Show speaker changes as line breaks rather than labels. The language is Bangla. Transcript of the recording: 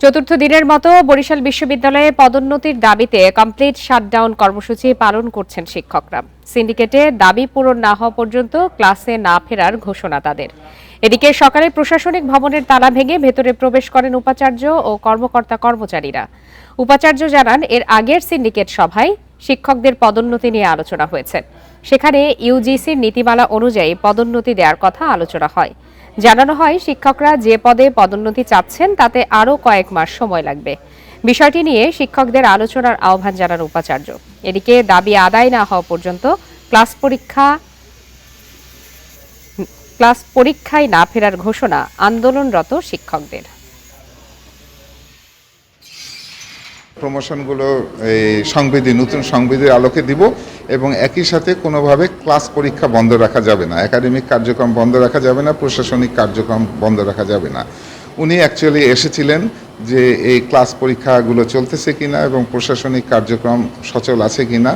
চতুর্থ দিনের মতো বরিশাল বিশ্ববিদ্যালয়ে পদোন্নতির দাবিতে কমপ্লিট শাটডাউন কর্মসূচি পালন করছেন শিক্ষকরা। সিন্ডিকেটে দাবি পূরণ না হওয়া পর্যন্ত ক্লাসে না ফেরার ঘোষণা তাদের। এদিকে সকালে প্রশাসনিক ভবনের তালা ভেঙে ভেতরে প্রবেশ করেন উপাচার্য ও কর্মকর্তা কর্মচারীরা। উপাচার্য জানান, এর আগের সিন্ডিকেট সভায় শিক্ষকদের পদোন্নতি নিয়ে আলোচনা হয়েছে। সেখানে ইউজিসির নীতিমালা অনুযায়ী পদোন্নতি দেওয়ার কথা আলোচনা হয়। জানানো হয়, শিক্ষকরা যে পদে পদোন্নতি চাচ্ছেন তাতে আরও কয়েক মাস সময় লাগবে। বিষয়টি নিয়ে শিক্ষকদের আলোচনার আহ্বান জানান উপাচার্য। এদিকে দাবি আদায় না হওয়া পর্যন্ত ক্লাস পরীক্ষায় না ফেরার ঘোষণা আন্দোলনরত শিক্ষকদের।
প্রমোশনগুলো এই নতুন সংবিধির আলোকে দিব এবং একই সাথে কোনোভাবে ক্লাস পরীক্ষা বন্ধ রাখা যাবে না, একাডেমিক কার্যক্রম বন্ধ রাখা যাবে না, প্রশাসনিক কার্যক্রম বন্ধ রাখা যাবে না। উনি অ্যাকচুয়ালি এসেছিলেন যে এই ক্লাস পরীক্ষাগুলো চলতেছে কিনা এবং প্রশাসনিক কার্যক্রম সচল আছে কিনা